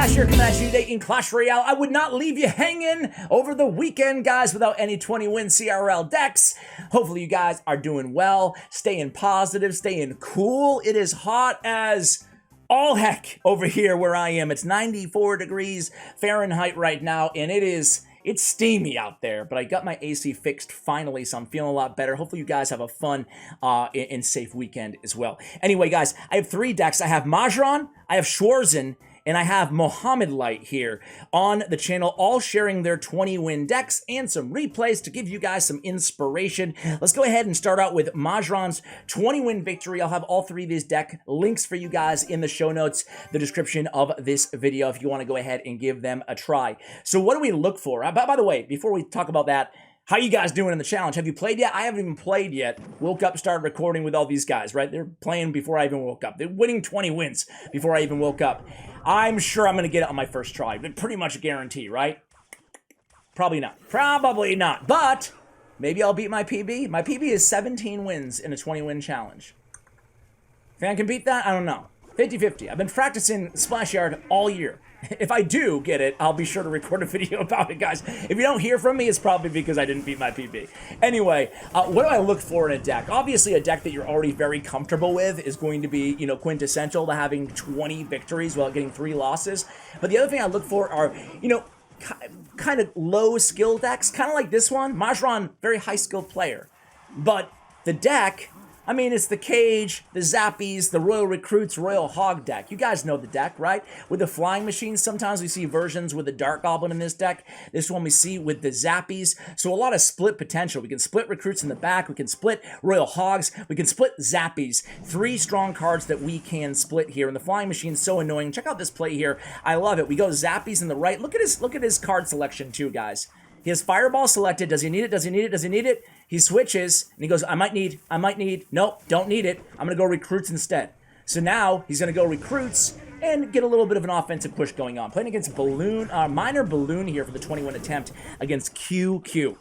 Clash here coming at you today in Clash Royale. I would not leave you hanging over the weekend, guys, without any 20-win CRL decks. Hopefully you guys are doing well, staying positive, staying cool. It is hot as all heck over here where I am. It's 94 degrees Fahrenheit right now, and it's steamy out there, but I got my AC fixed finally, so I'm feeling a lot better. Hopefully you guys have a fun and safe weekend as well. Anyway, guys, I have 3 decks. I have Majron, I have Schwarzen, and I have Mohammed Light here on the channel, all sharing their 20-win decks and some replays to give you guys some inspiration. Let's go ahead and start out with Majron's 20-win victory. I'll have all 3 of these deck links for you guys in the show notes, the description of this video, if you want to go ahead and give them a try. So what do we look for? By the way, before we talk about that, how you guys doing in the challenge? Have you played yet? I haven't even played yet. Woke up, started recording with all these guys, right? They're playing before I even woke up. They're winning 20 wins before I even woke up. I'm sure I'm going to get it on my first try. Pretty much a guarantee, right? Probably not. Probably not. But maybe I'll beat my PB. My PB is 17 wins in a 20-win challenge. Think I can beat that? I don't know. 50-50. I've been practicing Splash Yard all year. If I do get it, I'll be sure to record a video about it, guys. If you don't hear from me, it's probably because I didn't beat my PB. Anyway, what do I look for in a deck? Obviously, a deck that you're already very comfortable with is going to be, quintessential to having 20 victories while getting 3 losses. But the other thing I look for are, kind of low skill decks, kind of like this one. Majron, very high skilled player. But the deck, I mean, it's the Cage, the Zappies, the Royal Recruits, Royal Hog deck. You guys know the deck, right? With the Flying Machines, sometimes we see versions with the Dark Goblin in this deck. This one we see with the Zappies. So a lot of split potential. We can split Recruits in the back. We can split Royal Hogs. We can split Zappies. 3 strong cards that we can split here. And the Flying Machine's so annoying. Check out this play here. I love it. We go Zappies in the right. Look at his card selection too, guys. He has Fireball selected. Does he need it? Does he need it? Does he need it? He switches, and he goes, I might need. Nope, don't need it. I'm going to go Recruits instead. So now he's going to go Recruits and get a little bit of an offensive push going on. Playing against Minor Balloon here for the 21 attempt against QQ.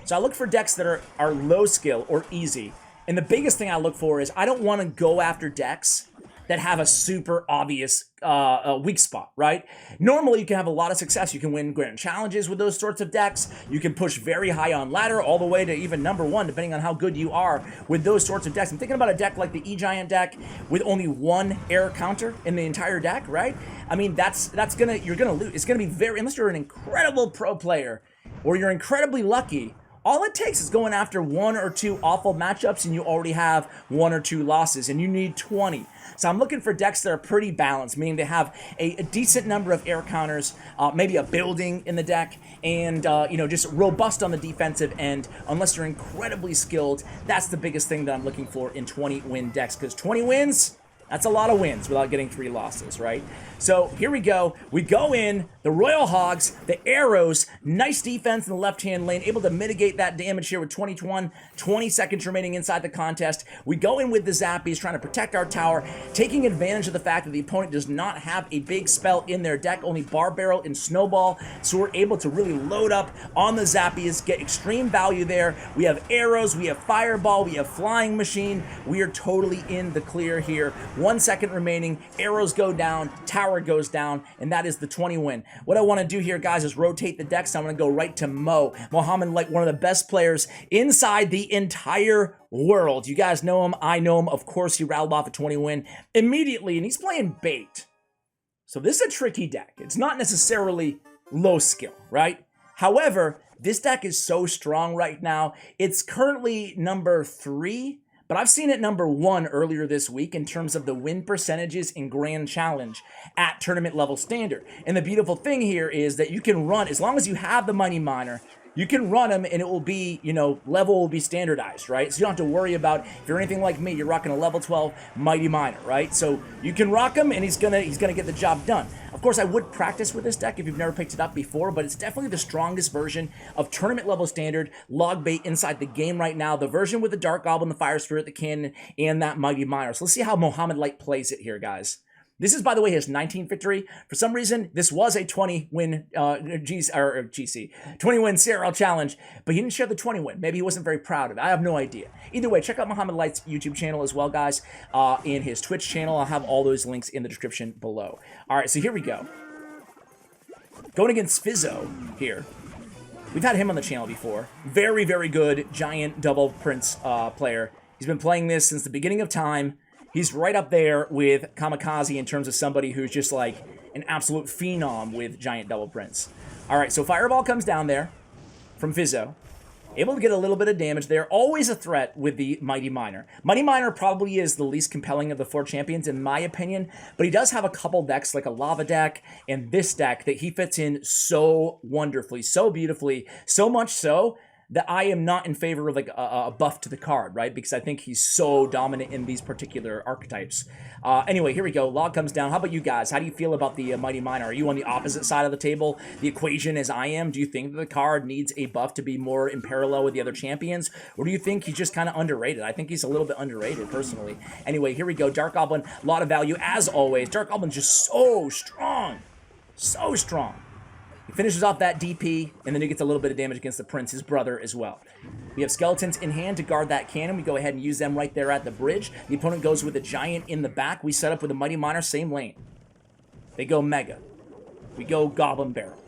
So I look for decks that are low skill or easy. And the biggest thing I look for is I don't want to go after decks that have a super obvious weak spot, right? Normally, you can have a lot of success. You can win grand challenges with those sorts of decks. You can push very high on ladder, all the way to even #1, depending on how good you are with those sorts of decks. I'm thinking about a deck like the E-Giant deck with only 1 air counter in the entire deck, right? I mean, you're gonna lose. It's gonna be unless you're an incredible pro player or you're incredibly lucky. All it takes is going after 1 or 2 awful matchups and you already have 1 or 2 losses and you need 20. So I'm looking for decks that are pretty balanced, meaning they have a decent number of air counters, maybe a building in the deck, and just robust on the defensive end. Unless you're incredibly skilled, that's the biggest thing that I'm looking for in 20-win decks, because 20 wins, that's a lot of wins without getting 3 losses, right? So here we go. We go in, the Royal Hogs, the Arrows, nice defense in the left-hand lane, able to mitigate that damage here with 20 seconds remaining inside the contest. We go in with the Zappies, trying to protect our tower, taking advantage of the fact that the opponent does not have a big spell in their deck, only Bar Barrel and Snowball, so we're able to really load up on the Zappies, get extreme value there. We have Arrows, we have Fireball, we have Flying Machine. We are totally in the clear here. 1 second remaining, Arrows go down, Tower goes down, and that is the 20-win. What I want to do here, guys, is rotate the decks. I'm going to go right to Mohammed Light, one of the best players inside the entire world. You guys know him. I know him. Of course, he rattled off a 20-win immediately, and he's playing bait. So this is a tricky deck. It's not necessarily low skill, right? However, this deck is so strong right now. It's currently number 3, but I've seen it number 1 earlier this week in terms of the win percentages in Grand Challenge at tournament level standard. And the beautiful thing here is that you can run, as long as you have the Mighty Miner, you can run them and it will be, level will be standardized, right? So you don't have to worry about, if you're anything like me, you're rocking a level 12 Mighty Miner, right? So you can rock him and he's gonna get the job done. Of course, I would practice with this deck if you've never picked it up before, but it's definitely the strongest version of tournament level standard log bait inside the game right now. The version with the Dark Goblin, the Fire Spirit, the Cannon, and that Mighty Miner. So let's see how Mohammed Light plays it here, guys. This is, by the way, his 19th victory. For some reason, this was a 20-win 20-win CRL challenge, but he didn't share the 20-win. Maybe he wasn't very proud of it. I have no idea. Either way, check out Mohammed Light's YouTube channel as well, guys, and his Twitch channel. I'll have all those links in the description below. All right, so here we go. Going against Fizzo here. We've had him on the channel before. Very, very good giant double prince player. He's been playing this since the beginning of time. He's right up there with Kamikaze in terms of somebody who's just like an absolute phenom with giant double prince. All right, so Fireball comes down there from Fizzo. Able to get a little bit of damage there. Always a threat with the Mighty Miner. Mighty Miner probably is the least compelling of the 4 champions in my opinion, but he does have a couple decks like a Lava deck and this deck that he fits in so wonderfully, so beautifully, so much so that I am not in favor of like a buff to the card, right? Because I think he's so dominant in these particular archetypes. Anyway, here we go. Log comes down. How about you guys? How do you feel about the Mighty Miner? Are you on the opposite side of the table, the equation as I am? Do you think that the card needs a buff to be more in parallel with the other champions? Or do you think he's just kind of underrated? I think he's a little bit underrated, personally. Anyway, here we go. Dark Goblin, a lot of value as always. Dark Goblin's just so strong. So strong. He finishes off that DP, and then he gets a little bit of damage against the Prince, his brother, as well. We have skeletons in hand to guard that cannon. We go ahead and use them right there at the bridge. The opponent goes with a giant in the back. We set up with a Mighty Miner, same lane. They go Mega. We go Goblin Barrel.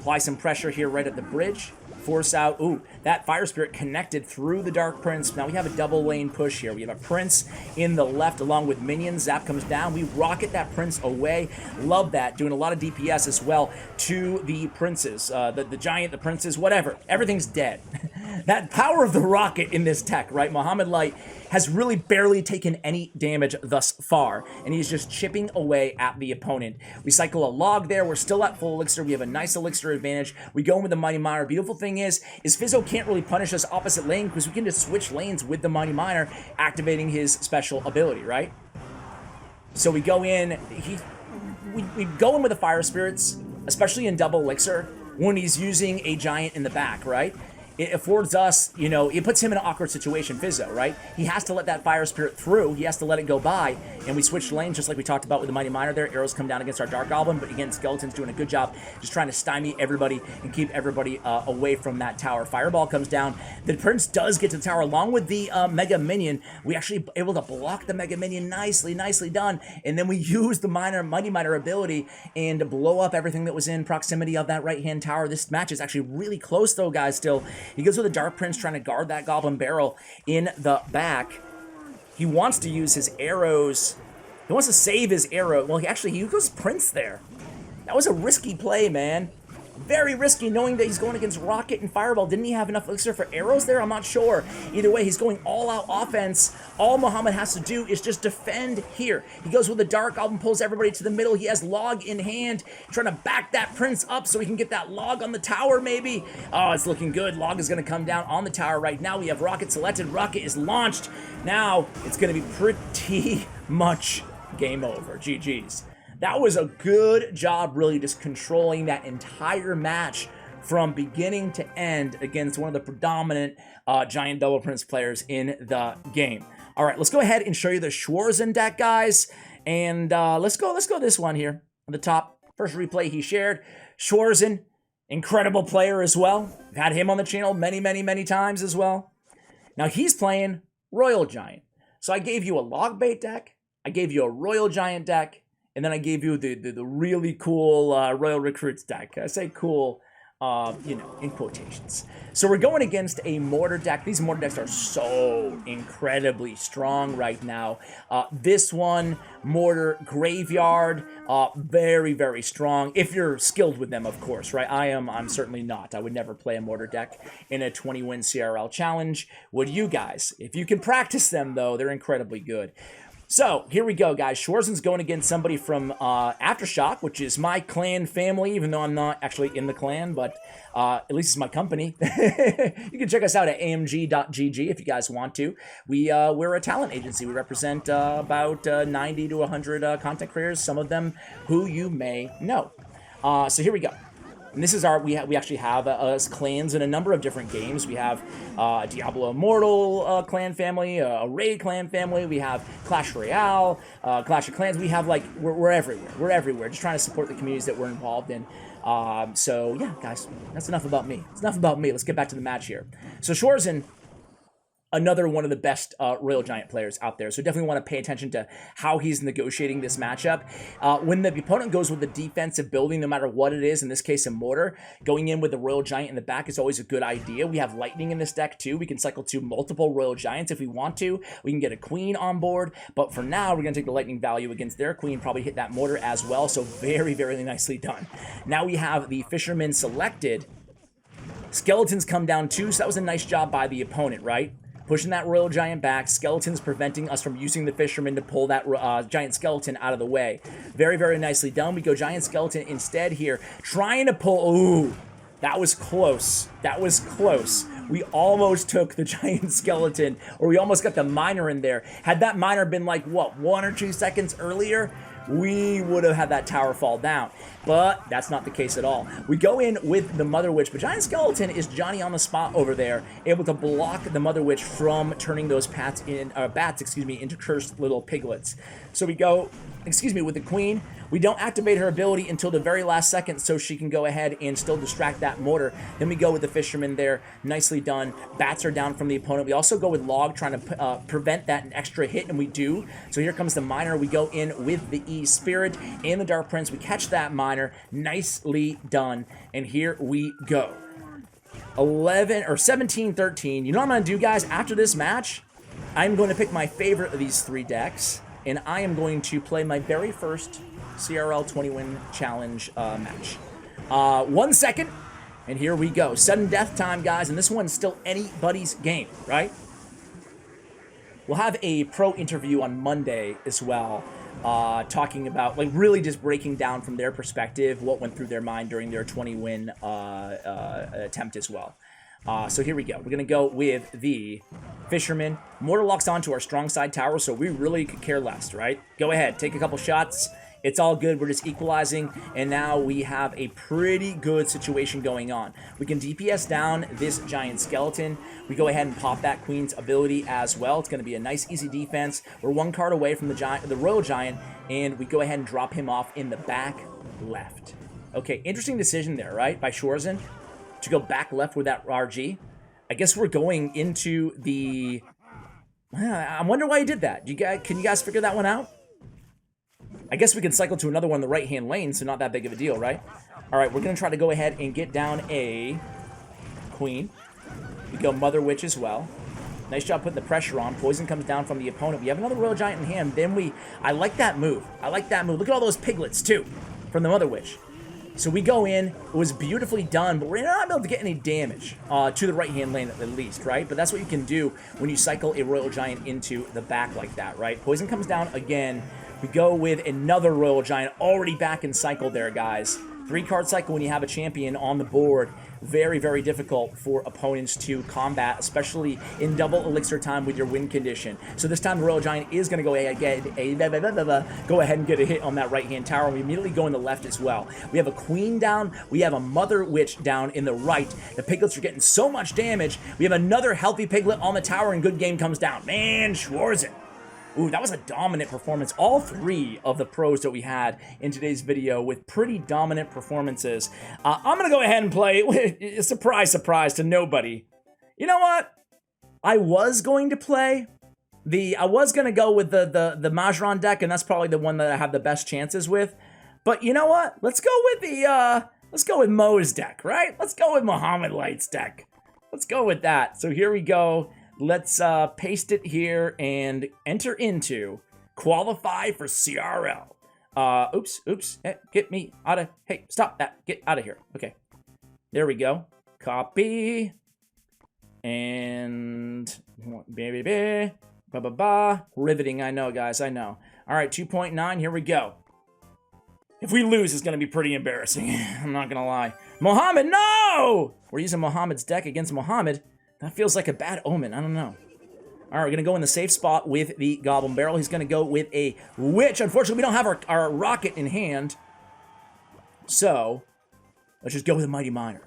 Apply some pressure here right at the bridge. Force out. Ooh, that Fire Spirit connected through the Dark Prince. Now we have a double lane push here. We have a Prince in the left along with minions. Zap comes down. We rocket that Prince away. Love that. Doing a lot of DPS as well to the Princes. The Giant, the Princes, whatever. Everything's dead. That power of the rocket in this tech, right? Muhammad Light has really barely taken any damage thus far, and he's just chipping away at the opponent. We cycle a log there. We're still at full elixir. We have a nice elixir advantage. We go in with the Mighty Miner. Beautiful thing is Fizzo can't really punish us opposite lane because we can just switch lanes with the Mighty Miner, activating his special ability, right? So we go in. We go in with the Fire Spirits, especially in double elixir, when he's using a giant in the back, right? It affords us, you know, it puts him in an awkward situation, Fizzo, right? He has to let that Fire Spirit through. He has to let it go by, and we switch lanes just like we talked about with the Mighty Miner there. Arrows come down against our Dark Goblin, but again, Skeleton's doing a good job just trying to stymie everybody and keep everybody away from that tower. Fireball comes down. The Prince does get to the tower along with the Mega Minion. We actually able to block the Mega Minion nicely, nicely done, and then we use the Mighty Miner ability and blow up everything that was in proximity of that right-hand tower. This match is actually really close though, guys, still. He goes with the Dark Prince trying to guard that Goblin Barrel in the back. He wants to use his arrows. He wants to save his arrow. Well, he goes Prince there. That was a risky play, man. Very risky, knowing that he's going against Rocket and Fireball. Didn't he have enough elixir for arrows there? I'm not sure. Either way, he's going all-out offense. All Muhammad has to do is just defend here. He goes with the Dark Goblin, pulls everybody to the middle. He has Log in hand, trying to back that Prince up so he can get that Log on the tower, maybe. Oh, it's looking good. Log is going to come down on the tower right now. We have Rocket selected. Rocket is launched. Now, it's going to be pretty much game over. GG's. That was a good job really just controlling that entire match from beginning to end against one of the predominant Giant Double Prince players in the game. All right, let's go ahead and show you the Schwarzen deck, guys. And let's go this one here on the top. First replay he shared. Schwarzen, incredible player as well. We've had him on the channel many, many, many times as well. Now he's playing Royal Giant. So I gave you a log bait deck. I gave you a Royal Giant deck. And then I gave you the really cool Royal Recruits deck. I say cool, you know, in quotations. So we're going against a Mortar deck. These Mortar decks are so incredibly strong right now. This one, Mortar Graveyard, very, very strong. If you're skilled with them, of course, right? I'm certainly not. I would never play a Mortar deck in a 20-win CRL challenge. Would you guys? If you can practice them, though, they're incredibly good. So, here we go, guys. Schwarzen's going against somebody from Aftershock, which is my clan family, even though I'm not actually in the clan, but at least it's my company. You can check us out at amg.gg if you guys want to. We're a talent agency. We represent about 90 to 100 content creators, some of them who you may know. So here we go. And this is our, we actually have clans in a number of different games. We have Diablo Immortal clan family, a Raid clan family. We have Clash Royale, Clash of Clans. We have like, we're everywhere. We're everywhere. Just trying to support the communities that we're involved in. So yeah, guys, that's enough about me. It's enough about me. Let's get back to the match here. So Schwarzen another one of the best Royal Giant players out there. So definitely want to pay attention to how he's negotiating this matchup. When the opponent goes with the defensive building, no matter what it is, in this case a mortar, going in with the Royal Giant in the back is always a good idea. We have lightning in this deck too. We can cycle to multiple Royal Giants if we want to. We can get a queen on board, but for now we're going to take the lightning value against their queen, probably hit that mortar as well. So very, very nicely done. Now we have the fisherman selected. Skeletons come down too, so that was a nice job by the opponent, right? Pushing that Royal Giant back. Skeletons preventing us from using the Fisherman to pull that Giant Skeleton out of the way. Very, very nicely done. We go Giant Skeleton instead here. Trying to pull... Ooh, that was close. That was close. We almost took the Giant Skeleton, or we almost got the Miner in there. Had that Miner been like, what, 1 or 2 seconds earlier, we would have had that tower fall down. But that's not the case at all. We go in with the Mother Witch, but Giant Skeleton is Johnny on the spot over there, able to block the Mother Witch from turning those bats into cursed little piglets. So we go, with the Queen. We don't activate her ability until the very last second, so she can go ahead and still distract that mortar. Then we go with the Fisherman there. Nicely done. Bats are down from the opponent. We also go with Log, trying to prevent that extra hit, and we do. So here comes the Miner. We go in with the E-Spirit and the Dark Prince. We catch that Miner. Nicely done. And here we go. 17-13. You know what I'm going to do, guys? After this match, I'm going to pick my favorite of these 3 decks, and I am going to play my very first CRL 20-win challenge match. 1 second, and here we go. Sudden death time, guys, and this one's still anybody's game, right? We'll have a pro interview on Monday as well, talking about, like, really just breaking down from their perspective what went through their mind during their 20-win attempt as well. So here we go. We're going to go with the Fisherman. Mortar locks onto our strong side tower, so we really could care less, right? Go ahead, take a couple shots. It's all good. We're just equalizing, and now we have a pretty good situation going on. We can DPS down this Giant Skeleton. We go ahead and pop that Queen's ability as well. It's going to be a nice, easy defense. We're 1 card away from the Royal Giant, and we go ahead and drop him off in the back left. Okay, interesting decision there, right, by Schwarzen to go back left with that RG. I guess we're going into the... I wonder why he did that. Can you guys figure that one out? I guess we can cycle to another one in the right-hand lane, so not that big of a deal, right? All right, we're going to try to go ahead and get down a Queen. We go Mother Witch as well. Nice job putting the pressure on. Poison comes down from the opponent. We have another Royal Giant in hand. Then I like that move. I like that move. Look at all those piglets, too, from the Mother Witch. So we go in. It was beautifully done, but we're not able to get any damage to the right-hand lane at least, right? But that's what you can do when you cycle a Royal Giant into the back like that, right? Poison comes down again. We go with another Royal Giant already back in cycle there, guys. 3-card cycle when you have a champion on the board. Very, very difficult for opponents to combat, especially in double elixir time with your win condition. So this time the Royal Giant is going to go ahead and get a hit on that right-hand tower. We immediately go in the left as well. We have a Queen down. We have a Mother Witch down in the right. The piglets are getting so much damage. We have another healthy piglet on the tower, and good game comes down. Man, Schwarzen. Ooh, that was a dominant performance. All 3 of the pros that we had in today's video with pretty dominant performances. I'm going to go ahead and play, surprise, surprise to nobody. You know what? I was going to play I was going to go with the Majron deck, and that's probably the one that I have the best chances with. But you know what? Let's go with Mo's deck, right? Let's go with Muhammad Light's deck. Let's go with that. So here we go. Let's paste it here and enter into qualify for CRL. Oops. Hey, get me out of... Hey, stop that. Get out of here. Okay. There we go. Copy. And... Riveting, I know, guys. I know. All right, 2.9. Here we go. If we lose, it's going to be pretty embarrassing. I'm not going to lie. Muhammad, no! We're using Muhammad's deck against Muhammad. That feels like a bad omen. I don't know. All right, we're going to go in the safe spot with the Goblin Barrel. He's going to go with a Witch. Unfortunately, we don't have our rocket in hand. So, let's just go with a Mighty Miner.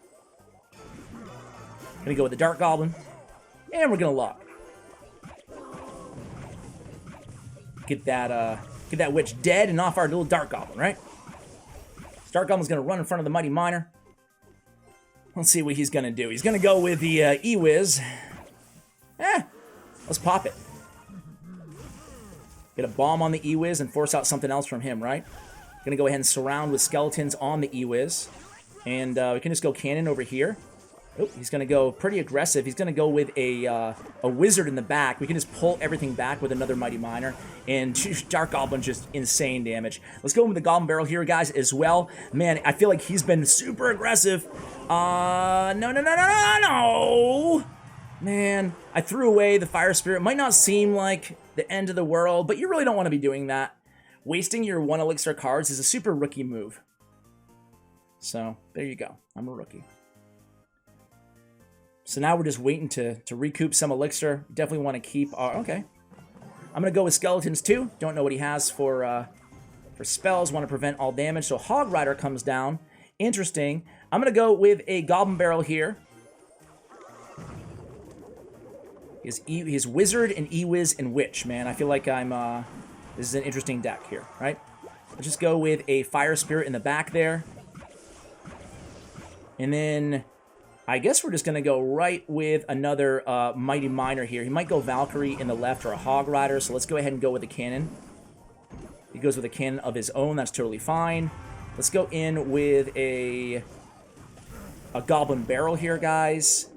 Going to go with the Dark Goblin. And we're going to lock. Get that Witch dead and off our little Dark Goblin, right? Dark Goblin's going to run in front of the Mighty Miner. Let's see what he's going to do. He's going to go with the E-Wiz. Let's pop it. Get a bomb on the E-Wiz and force out something else from him, right? Gonna go ahead and surround with skeletons on the E-Wiz. And we can just go cannon over here. Oh, he's gonna go pretty aggressive. He's gonna go with a wizard in the back. We can just pull everything back with another Mighty Miner. And Dark Goblin, just insane damage. Let's go with the Goblin Barrel here, guys, as well. Man, I feel like he's been super aggressive. No. Man, I threw away the Fire Spirit. Might not seem like the end of the world, but you really don't want to be doing that. Wasting your 1 elixir cards is a super rookie move. So, there you go. I'm a rookie. So now we're just waiting to recoup some elixir. Definitely want to keep our... Okay. I'm going to go with Skeletons too. Don't know what he has for spells. Want to prevent all damage. So Hog Rider comes down. Interesting. I'm going to go with a Goblin Barrel here. His Wizard and E-Wiz and Witch, man. I feel like I'm... this is an interesting deck here, right? Let's just go with a Fire Spirit in the back there. And then... I guess we're just going to go right with another Mighty Miner here. He might go Valkyrie in the left or a Hog Rider, so let's go ahead and go with a cannon. He goes with a cannon of his own. That's totally fine. Let's go in with a Goblin Barrel here, guys.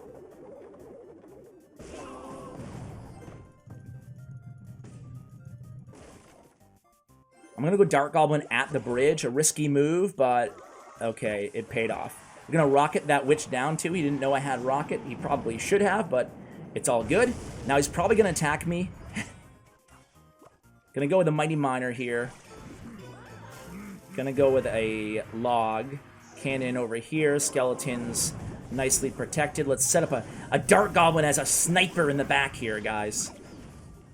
I'm going to go Dark Goblin at the bridge. A risky move, but okay, it paid off. We're going to rocket that witch down, too. He didn't know I had rocket. He probably should have, but it's all good. Now he's probably going to attack me. Going to go with a Mighty Miner here. Going to go with a log. Cannon over here. Skeletons nicely protected. Let's set up a Dark Goblin as a sniper in the back here, guys.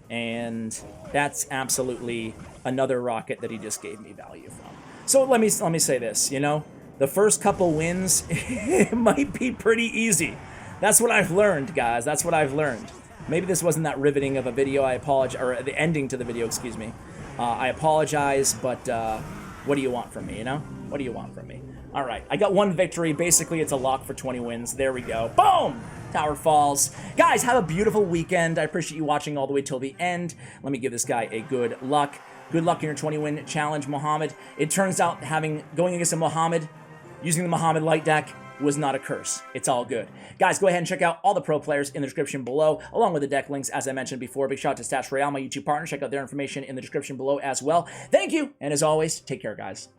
And that's absolutely another rocket that he just gave me value from. So let me say this, you know. The first couple wins, it might be pretty easy. That's what I've learned, guys. That's what I've learned. Maybe this wasn't that riveting of a video. I apologize, or the ending to the video, excuse me. I apologize, but what do you want from me, you know? What do you want from me? All right, I got 1 victory. Basically, it's a lock for 20 wins. There we go. Boom! Tower falls. Guys, have a beautiful weekend. I appreciate you watching all the way till the end. Let me give this guy a good luck. Good luck in your 20-win challenge, Muhammad. It turns out going against a Muhammad, using the Muhammad Light deck was not a curse. It's all good. Guys, go ahead and check out all the pro players in the description below, along with the deck links, as I mentioned before. Big shout out to Clash Royale, my YouTube partner. Check out their information in the description below as well. Thank you, and as always, take care, guys.